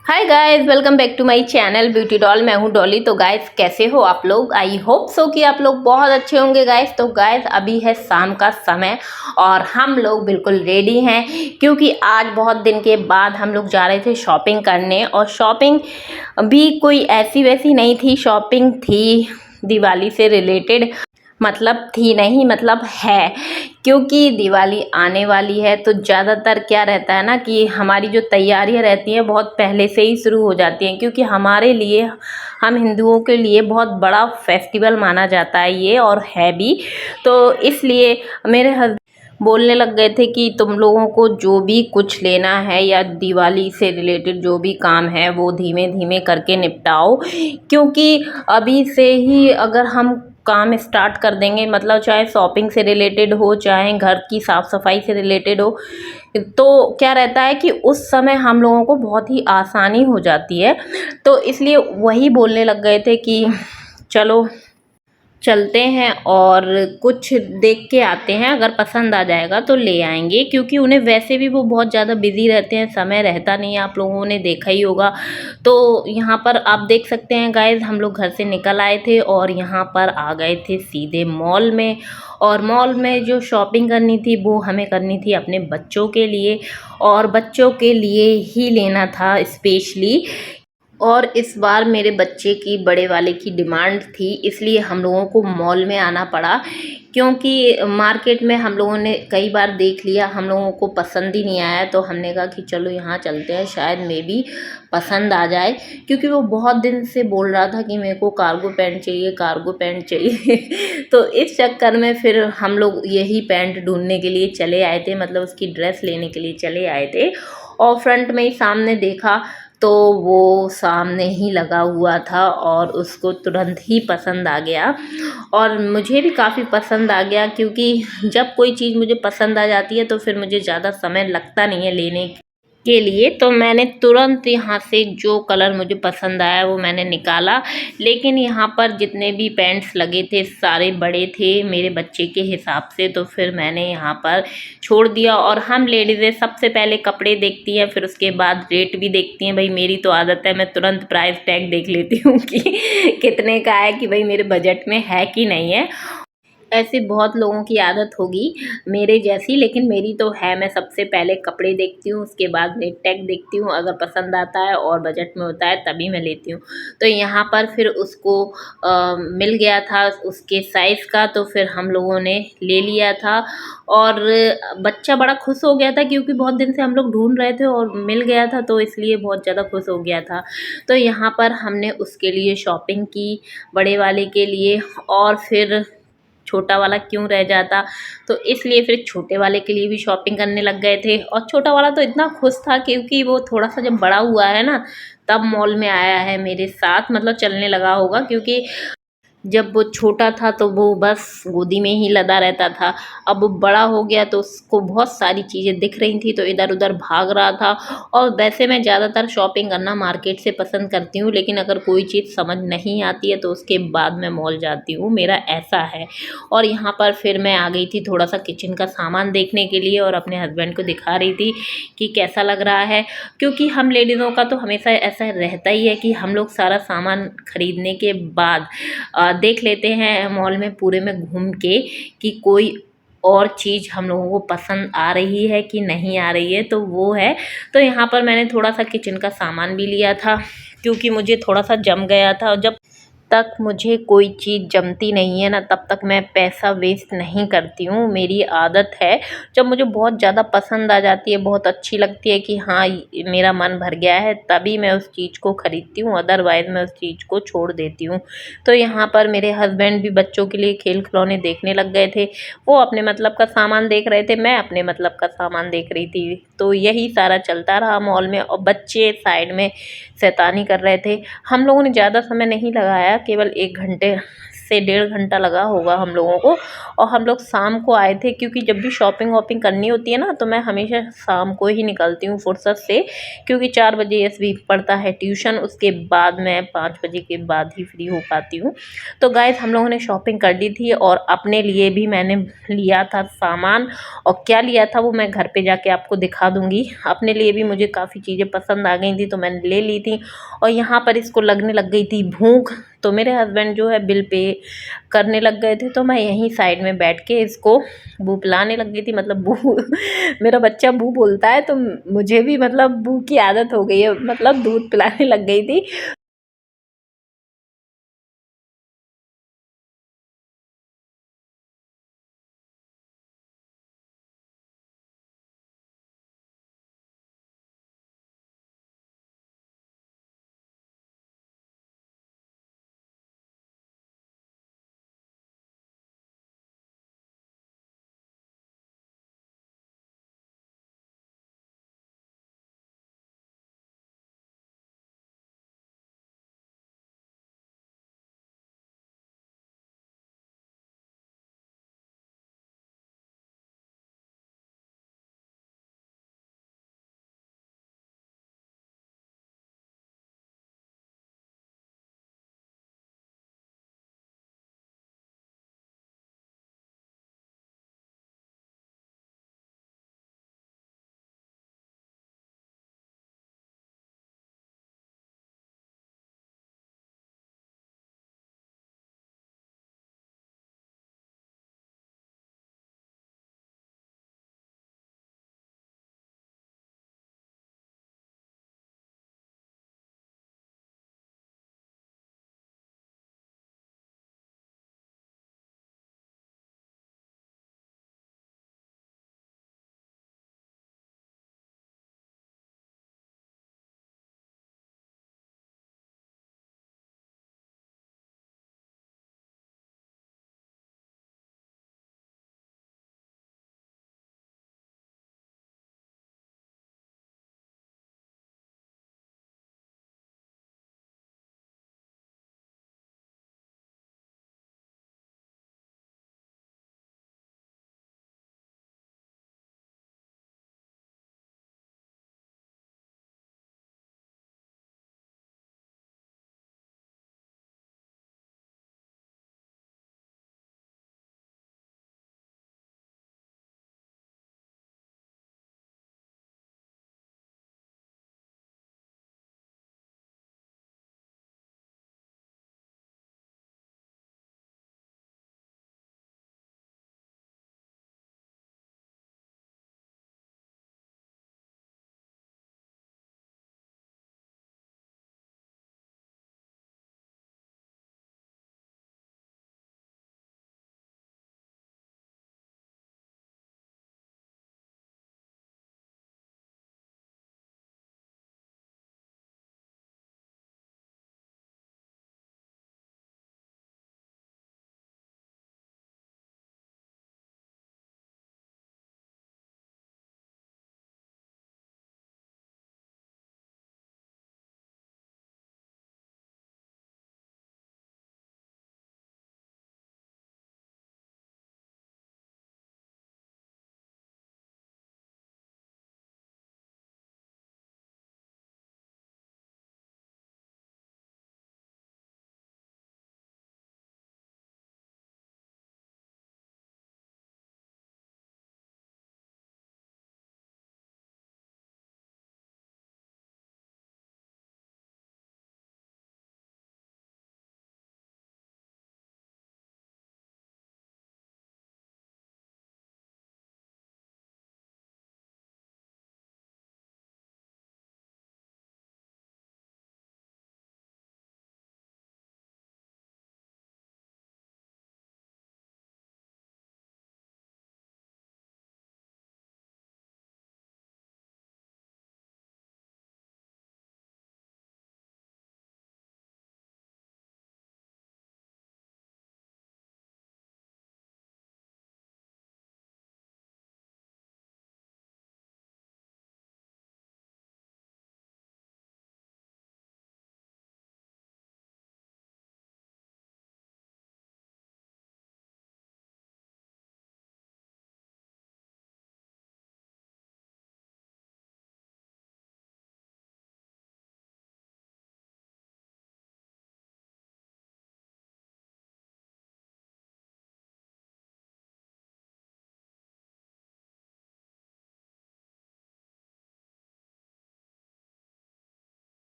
Hi guys, welcome back to my channel beauty doll. मैं हूं डॉली। तो गाइस, कैसे हो आप लोग? आई होप सो कि आप लोग बहुत अच्छे होंगे गाइस। तो गाइस, अभी है शाम का समय और हम लोग बिल्कुल रेडी हैं क्योंकि आज बहुत दिन के बाद हम लोग जा रहे थे शॉपिंग करने। और शॉपिंग भी कोई ऐसी वैसी नहीं थी, शॉपिंग थी दिवाली से रिलेटेड। मतलब थी नहीं, मतलब है, क्योंकि दिवाली आने वाली है तो ज़्यादातर क्या रहता है ना कि हमारी जो तैयारियां रहती हैं बहुत पहले से ही शुरू हो जाती हैं, क्योंकि हमारे लिए, हम हिंदुओं के लिए बहुत बड़ा फेस्टिवल माना जाता है ये, और है भी। तो इसलिए मेरे हस्बैंड बोलने लग गए थे कि तुम लोगों को जो भी कुछ लेना है या दिवाली से रिलेटेड जो भी काम है वो धीमे धीमे करके निपटाओ, क्योंकि अभी से ही अगर हम काम स्टार्ट कर देंगे, मतलब चाहे शॉपिंग से रिलेटेड हो चाहे घर की साफ़ सफाई से रिलेटेड हो, तो क्या रहता है कि उस समय हम लोगों को बहुत ही आसानी हो जाती है। तो इसलिए वही बोलने लग गए थे कि चलो चलते हैं और कुछ देख के आते हैं, अगर पसंद आ जाएगा तो ले आएंगे, क्योंकि उन्हें वैसे भी वो बहुत ज़्यादा बिजी रहते हैं, समय रहता नहीं है, आप लोगों ने देखा ही होगा। तो यहाँ पर आप देख सकते हैं गाइज, हम लोग घर से निकल आए थे और यहाँ पर आ गए थे सीधे मॉल में। और मॉल में जो शॉपिंग करनी थी वो हमें करनी थी अपने बच्चों के लिए, और बच्चों के लिए ही लेना था स्पेशली। और इस बार मेरे बच्चे की, बड़े वाले की डिमांड थी, इसलिए हम लोगों को मॉल में आना पड़ा, क्योंकि मार्केट में हम लोगों ने कई बार देख लिया, हम लोगों को पसंद ही नहीं आया। तो हमने कहा कि चलो यहाँ चलते हैं, शायद मे भी पसंद आ जाए, क्योंकि वो बहुत दिन से बोल रहा था कि मेरे को कार्गो पैंट चाहिए, कार्गो पैंट चाहिए। तो इस चक्कर में फिर हम लोग यही पैंट ढूंढने के लिए चले आए थे, मतलब उसकी ड्रेस लेने के लिए चले आए थे। और फ्रंट में ही सामने देखा तो वो सामने ही लगा हुआ था और उसको तुरंत ही पसंद आ गया। और मुझे भी काफ़ी पसंद आ गया, क्योंकि जब कोई चीज़ मुझे पसंद आ जाती है तो फिर मुझे ज़्यादा समय लगता नहीं है लेने के लिए। तो मैंने तुरंत यहाँ से जो कलर मुझे पसंद आया वो मैंने निकाला। लेकिन यहाँ पर जितने भी पैंट्स लगे थे सारे बड़े थे मेरे बच्चे के हिसाब से, तो फिर मैंने यहाँ पर छोड़ दिया। और हम लेडीज़ें सबसे पहले कपड़े देखती हैं, फिर उसके बाद रेट भी देखती हैं। भाई मेरी तो आदत है, मैं तुरंत प्राइस टैग देख लेती हूँ कि कितने का है, कि भाई मेरे बजट में है कि नहीं है। ऐसे बहुत लोगों की आदत होगी मेरे जैसी, लेकिन मेरी तो है, मैं सबसे पहले कपड़े देखती हूँ, उसके बाद रेट टैग देखती हूँ, अगर पसंद आता है और बजट में होता है तभी मैं लेती हूँ। तो यहाँ पर फिर उसको मिल गया था उसके साइज़ का, तो फिर हम लोगों ने ले लिया था। और बच्चा बड़ा खुश हो गया था, क्योंकि बहुत दिन से हम लोग ढूंढ रहे थे और मिल गया था, तो इसलिए बहुत ज़्यादा खुश हो गया था। तो यहाँ पर हमने उसके लिए शॉपिंग की, बड़े वाले के लिए, और फिर छोटा वाला क्यों रह जाता, तो इसलिए फिर छोटे वाले के लिए भी शॉपिंग करने लग गए थे। और छोटा वाला तो इतना खुश था, क्योंकि वो थोड़ा सा जब बड़ा हुआ है ना, तब मॉल में आया है मेरे साथ, मतलब चलने लगा होगा, क्योंकि जब वो छोटा था तो वो बस गोदी में ही लदा रहता था। अब वो बड़ा हो गया तो उसको बहुत सारी चीज़ें दिख रही थी, तो इधर उधर भाग रहा था। और वैसे मैं ज़्यादातर शॉपिंग करना मार्केट से पसंद करती हूँ, लेकिन अगर कोई चीज़ समझ नहीं आती है तो उसके बाद मैं मॉल जाती हूँ, मेरा ऐसा है। और यहाँ पर फिर मैं आ गई थी थोड़ा सा किचन का सामान देखने के लिए, और अपने हस्बैंड को दिखा रही थी कि कैसा लग रहा है, क्योंकि हम लेडीज़ों का तो हमेशा ऐसा रहता ही है कि हम लोग सारा सामान खरीदने के बाद देख लेते हैं मॉल में पूरे में घूम के कि कोई और चीज़ हम लोगों को पसंद आ रही है कि नहीं आ रही है, तो वो है। तो यहाँ पर मैंने थोड़ा सा किचन का सामान भी लिया था, क्योंकि मुझे थोड़ा सा जम गया था, और जब तक मुझे कोई चीज़ जमती नहीं है ना, तब तक मैं पैसा वेस्ट नहीं करती हूँ, मेरी आदत है। जब मुझे बहुत ज़्यादा पसंद आ जाती है, बहुत अच्छी लगती है कि हाँ मेरा मन भर गया है, तभी मैं उस चीज़ को ख़रीदती हूँ, अदरवाइज़ मैं उस चीज़ को छोड़ देती हूँ। तो यहाँ पर मेरे हस्बैंड भी बच्चों के लिए खेल खिलौने देखने लग गए थे, वो अपने मतलब का सामान देख रहे थे, मैं अपने मतलब का सामान देख रही थी। तो यही सारा चलता रहा मॉल में, और बच्चे साइड में शैतानी कर रहे थे। हम लोगों ने ज़्यादा समय नहीं लगाया, केवल 1 घंटे से 1.5 घंटा लगा होगा हम लोगों को। और हम लोग शाम को आए थे, क्योंकि जब भी शॉपिंग वॉपिंग करनी होती है ना तो मैं हमेशा शाम को ही निकलती हूँ फुर्सत से, क्योंकि 4 बजे यशवी पढ़ता है ट्यूशन, उसके बाद मैं 5 बजे के बाद ही फ्री हो पाती हूँ। तो गाइस हम लोगों ने शॉपिंग कर ली थी और अपने लिए भी मैंने लिया था सामान, और क्या लिया था वो मैं घर पे जाके आपको दिखा दूंगी। अपने लिए भी मुझे काफ़ी चीज़ें पसंद आ गई थी तो मैंने ले ली थी। और यहाँ पर इसको लगने लग गई थी भूख, तो मेरे हस्बैंड जो है बिल पे करने लग गए थे, तो मैं यहीं साइड में बैठ के इसको बू पिलाने लग गई थी। मतलब बू मेरा बच्चा बू बोलता है, तो मुझे भी मतलब बू की आदत हो गई है, मतलब दूध पिलाने लग गई थी।